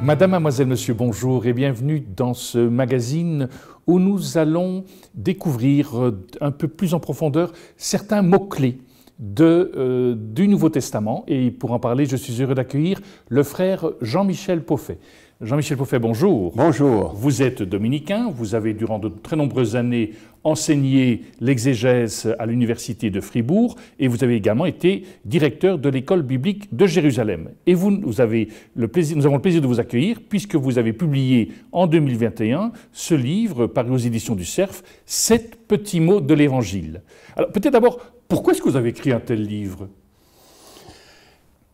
Madame, mademoiselle, monsieur, bonjour et bienvenue dans ce magazine où nous allons découvrir un peu plus en profondeur certains mots-clés du Nouveau Testament. Et pour en parler, je suis heureux d'accueillir le frère Jean-Michel Poffet. Jean-Michel Poffet, bonjour. Bonjour. Vous êtes dominicain, vous avez durant de très nombreuses années enseigné l'exégèse à l'université de Fribourg et vous avez également été directeur de l'école biblique de Jérusalem. Et nous avons le plaisir de vous accueillir puisque vous avez publié en 2021 ce livre paru aux éditions du Cerf, 7 petits mots de l'Évangile. Alors peut-être d'abord, pourquoi est-ce que vous avez écrit un tel livre ?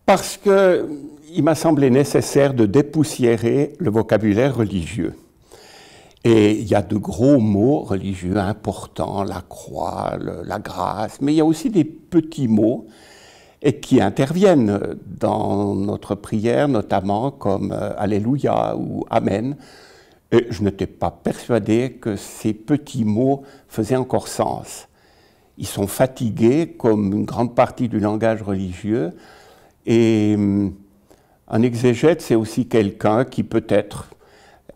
Parce qu'il m'a semblé nécessaire de dépoussiérer le vocabulaire religieux. Et il y a de gros mots religieux importants, la croix, la grâce, mais il y a aussi des petits mots et qui interviennent dans notre prière, notamment comme Alléluia ou Amen. Et je n'étais pas persuadé que ces petits mots faisaient encore sens. Ils sont fatigués, comme une grande partie du langage religieux. Et un exégète, c'est aussi quelqu'un qui peut être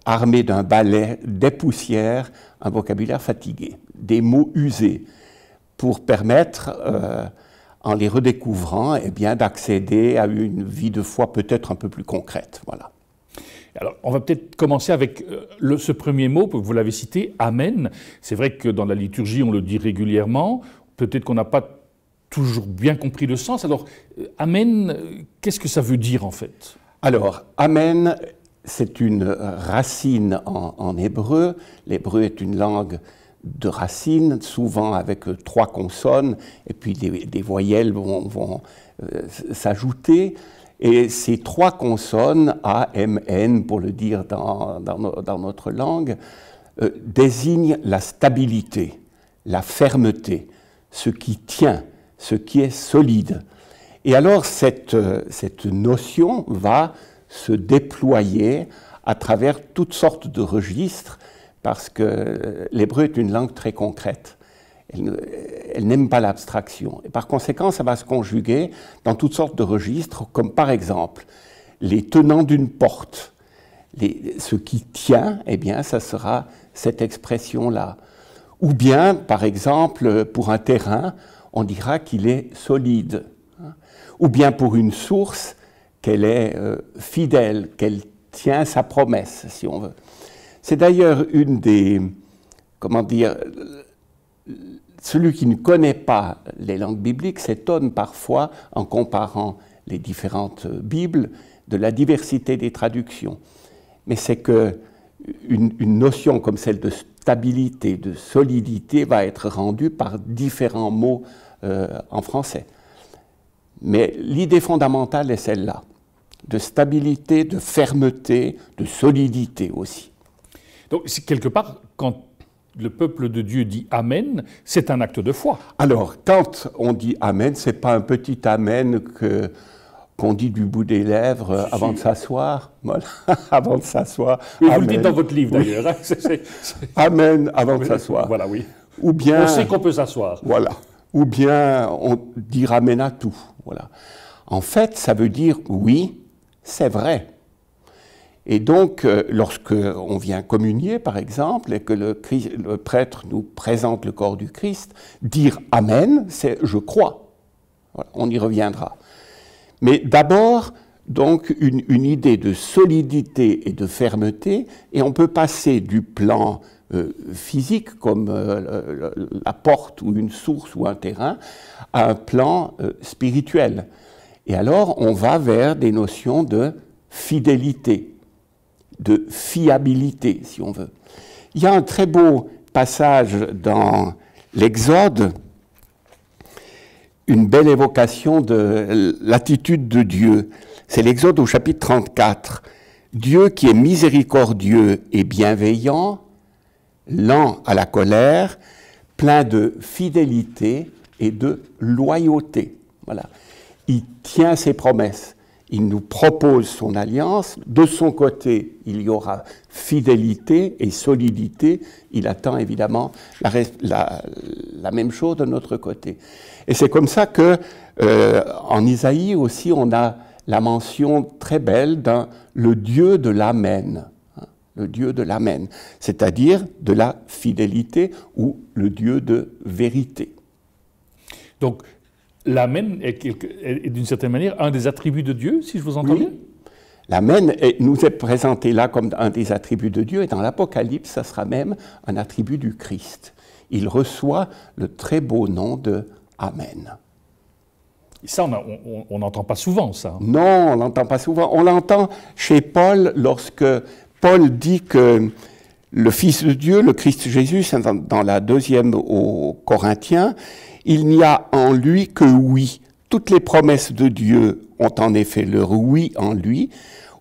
armé d'un balai, dépoussière un vocabulaire fatigué, des mots usés, pour permettre, en les redécouvrant, eh bien, d'accéder à une vie de foi peut-être un peu plus concrète. Voilà. Alors, on va peut-être commencer avec ce premier mot, vous l'avez cité, Amen. C'est vrai que dans la liturgie, on le dit régulièrement. Peut-être qu'on n'a pas toujours bien compris le sens. Alors, Amen, qu'est-ce que ça veut dire en fait? Alors, Amen, c'est une racine en hébreu. L'hébreu est une langue de racines, souvent avec 3 consonnes, et puis des voyelles vont s'ajouter. Et ces 3 consonnes, A, M, N, pour le dire dans notre langue, désignent la stabilité, la fermeté, ce qui tient, ce qui est solide. Et alors cette notion va se déployer à travers toutes sortes de registres, parce que l'hébreu est une langue très concrète. Elle n'aime pas l'abstraction. Et par conséquent, ça va se conjuguer dans toutes sortes de registres, comme par exemple les tenants d'une porte. Ce qui tient, eh bien, ça sera cette expression-là. Ou bien, par exemple, pour un terrain, on dira qu'il est solide. Ou bien pour une source, qu'elle est fidèle, qu'elle tient sa promesse, si on veut. C'est d'ailleurs une des... Comment dire... Celui qui ne connaît pas les langues bibliques s'étonne parfois, en comparant les différentes Bibles, de la diversité des traductions. Mais c'est qu'une notion comme celle de stabilité, de solidité, va être rendue par différents mots en français. Mais l'idée fondamentale est celle-là, de stabilité, de fermeté, de solidité aussi. Donc, quelque part, quand le peuple de Dieu dit « Amen », c'est un acte de foi. Alors, quand on dit « Amen », ce n'est pas un petit « Amen » qu'on dit du bout des lèvres avant de s'asseoir. Voilà, avant de s'asseoir. Oui, vous le dites dans votre livre d'ailleurs. Amen avant de s'asseoir. Voilà, oui. Ou bien, on sait qu'on peut s'asseoir. Voilà. Ou bien on dit « Amen » à tout. Voilà. En fait, ça veut dire « oui, c'est vrai ». Et donc, lorsque on vient communier, par exemple, et que le prêtre nous présente le corps du Christ, dire « Amen », c'est « je crois ». Voilà, on y reviendra. Mais d'abord, donc, une idée de solidité et de fermeté, et on peut passer du plan physique, comme la porte ou une source ou un terrain, à un plan spirituel. Et alors, on va vers des notions de fidélité, de fiabilité, si on veut. Il y a un très beau passage dans l'Exode, une belle évocation de l'attitude de Dieu. C'est l'Exode au chapitre 34. Dieu qui est miséricordieux et bienveillant, lent à la colère, plein de fidélité et de loyauté. Voilà. Il tient ses promesses. Il nous propose son alliance. De son côté, il y aura fidélité et solidité. Il attend évidemment la même chose de notre côté. Et c'est comme ça que, en Isaïe aussi, on a la mention très belle le Dieu de l'Amen, hein, le Dieu de l'Amen, c'est-à-dire de la fidélité ou le Dieu de vérité. Donc, l'Amen est d'une certaine manière un des attributs de Dieu, si je vous entends bien? L'Amen nous est présenté là comme un des attributs de Dieu, et dans l'Apocalypse, ça sera même un attribut du Christ. Il reçoit le très beau nom de Amen. Et ça, on n'entend pas souvent, ça. Non, on n'entend pas souvent. On l'entend chez Paul lorsque Paul dit que le Fils de Dieu, le Christ Jésus, dans la 2e aux Corinthiens, il n'y a en lui que oui. Toutes les promesses de Dieu ont en effet leur oui en lui.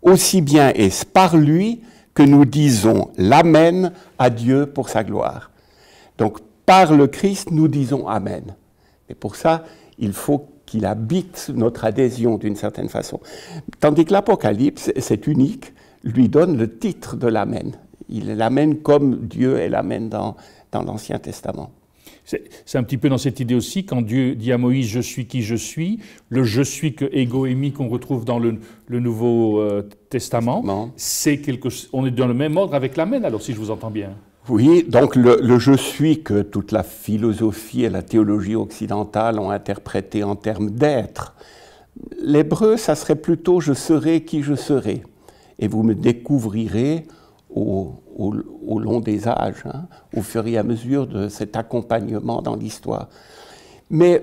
Aussi bien est-ce par lui que nous disons l'Amen à Dieu pour sa gloire. Donc, par le Christ, nous disons Amen. Et pour ça, il faut qu'il habite notre adhésion d'une certaine façon. Tandis que l'Apocalypse, c'est unique, lui donne le titre de l'Amen. Il l'amène comme Dieu est l'Amen dans l'Ancien Testament. C'est un petit peu dans cette idée aussi, quand Dieu dit à Moïse « je suis qui je suis », le « je suis » que ego émi qu'on retrouve dans le Nouveau Testament, on est dans le même ordre avec l'Amen, alors si je vous entends bien. Oui, donc le « je suis » que toute la philosophie et la théologie occidentale ont interprété en termes d'être. L'hébreu, ça serait plutôt « je serai qui je serai » et vous me découvrirez au long des âges, hein, au fur et à mesure de cet accompagnement dans l'histoire. Mais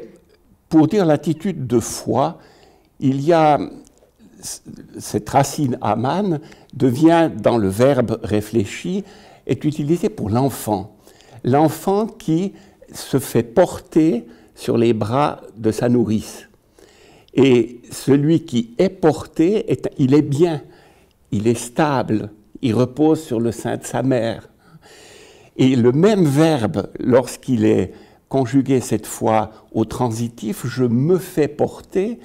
pour dire l'attitude de foi, il y a cette racine aman devient dans le verbe réfléchi, est utilisée pour l'enfant. L'enfant qui se fait porter sur les bras de sa nourrice. Et celui qui est porté, il est bien, il est stable, il repose sur le sein de sa mère. Et le même verbe, lorsqu'il est conjugué cette fois au transitif, je me fais porter,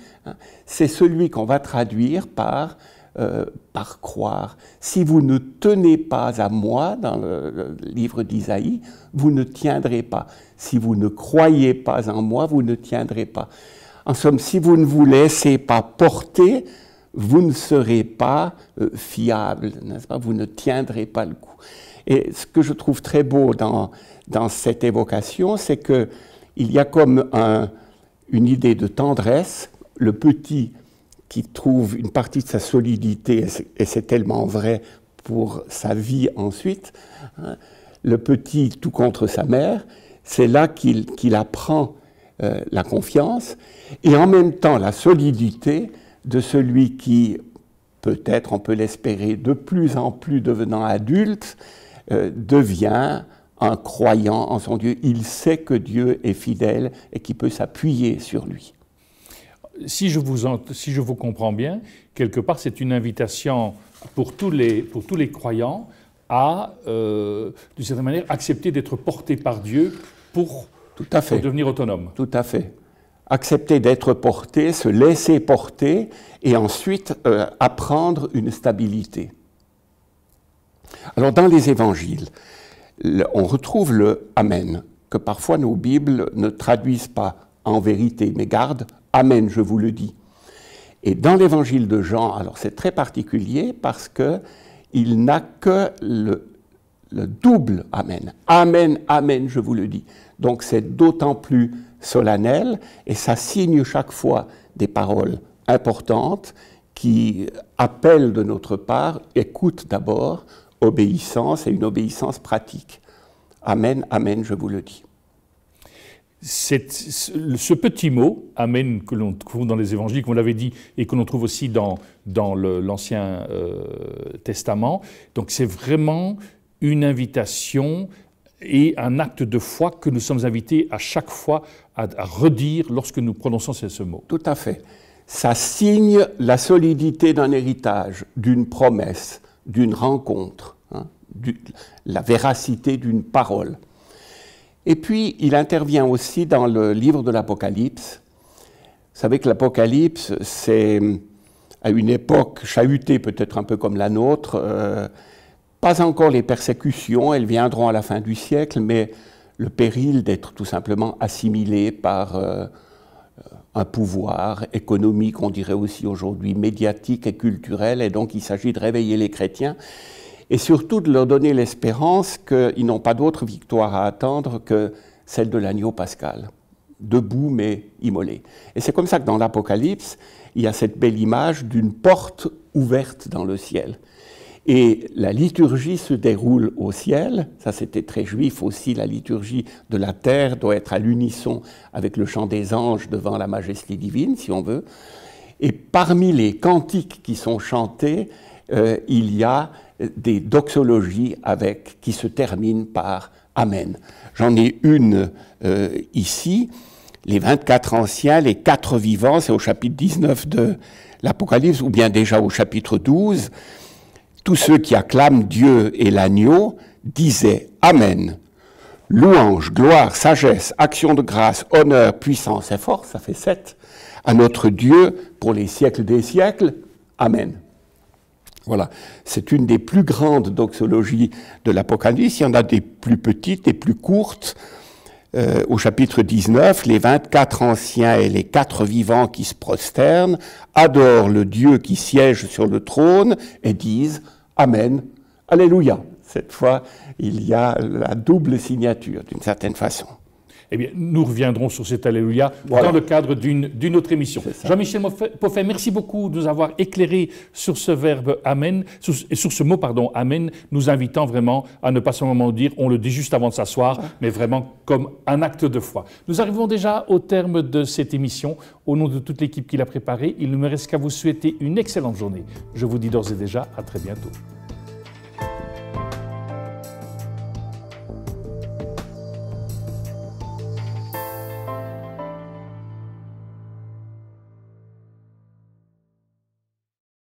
c'est celui qu'on va traduire par croire. Si vous ne tenez pas à moi, dans le livre d'Isaïe, vous ne tiendrez pas. Si vous ne croyez pas en moi, vous ne tiendrez pas. En somme, si vous ne vous laissez pas porter, vous ne serez pas fiable, n'est-ce pas? Vous ne tiendrez pas le coup. Et ce que je trouve très beau dans cette évocation, c'est qu'il y a comme une idée de tendresse, le petit qui trouve une partie de sa solidité, et c'est tellement vrai pour sa vie ensuite, hein, le petit tout contre sa mère, c'est là qu'il apprend la confiance, et en même temps la solidité de celui qui, peut-être on peut l'espérer, de plus en plus devenant adulte, devient un croyant en son Dieu. Il sait que Dieu est fidèle et qu'il peut s'appuyer sur lui. Si je vous comprends bien, quelque part c'est une invitation pour tous les croyants à, d'une certaine manière, accepter d'être portés par Dieu pour devenir autonomes. Tout à fait. Accepter d'être porté, se laisser porter et ensuite apprendre une stabilité. Alors dans les évangiles, on retrouve le « Amen » que parfois nos Bibles ne traduisent pas en vérité, mais gardent « Amen, je vous le dis ». Et dans l'évangile de Jean, alors c'est très particulier parce qu'il n'a que le double « Amen ». « Amen, Amen, je vous le dis ». Donc c'est d'autant plus solennel et ça signe chaque fois des paroles importantes qui appellent de notre part, écoute d'abord, obéissance et une obéissance pratique. Amen, Amen, je vous le dis. Ce petit mot, Amen, que l'on trouve dans les évangiles, comme on l'avait dit, et que l'on trouve aussi dans l'Ancien Testament, donc c'est vraiment une invitation et un acte de foi que nous sommes invités à chaque fois à redire lorsque nous prononçons ce mot. Tout à fait. Ça signe la solidité d'un héritage, d'une promesse, d'une rencontre, hein, la véracité d'une parole. Et puis, il intervient aussi dans le livre de l'Apocalypse. Vous savez que l'Apocalypse, c'est à une époque chahutée peut-être un peu comme la nôtre, pas encore les persécutions, elles viendront à la fin du siècle, mais le péril d'être tout simplement assimilé par un pouvoir économique, on dirait aussi aujourd'hui médiatique et culturel, et donc il s'agit de réveiller les chrétiens, et surtout de leur donner l'espérance qu'ils n'ont pas d'autre victoire à attendre que celle de l'agneau pascal, debout mais immolé. Et c'est comme ça que dans l'Apocalypse, il y a cette belle image d'une porte ouverte dans le ciel. Et la liturgie se déroule au ciel, ça c'était très juif aussi, la liturgie de la terre doit être à l'unisson avec le chant des anges devant la majesté divine, si on veut. Et parmi les cantiques qui sont chantés, il y a des doxologies qui se terminent par Amen. J'en ai une ici, les 24 anciens, les 4 vivants, c'est au chapitre 19 de l'Apocalypse, ou bien déjà au chapitre 12. Tous ceux qui acclament Dieu et l'agneau disaient Amen. Louange, gloire, sagesse, action de grâce, honneur, puissance et force, ça fait 7, à notre Dieu pour les siècles des siècles. Amen. Voilà, c'est une des plus grandes doxologies de l'Apocalypse. Il y en a des plus petites, des plus courtes. Au chapitre 19, les 24 anciens et les 4 vivants qui se prosternent adorent le Dieu qui siège sur le trône et disent Amen, Alléluia. Cette fois, il y a la double signature, d'une certaine façon. Eh bien, nous reviendrons sur cet Alléluia dans le cadre d'une autre émission. Jean-Michel Poffet, merci beaucoup de nous avoir éclairé sur ce verbe Amen, sur ce mot, pardon, Amen, nous invitant vraiment à ne pas seulement dire, on le dit juste avant de s'asseoir, mais vraiment comme un acte de foi. Nous arrivons déjà au terme de cette émission. Au nom de toute l'équipe qui l'a préparée, il ne me reste qu'à vous souhaiter une excellente journée. Je vous dis d'ores et déjà à très bientôt.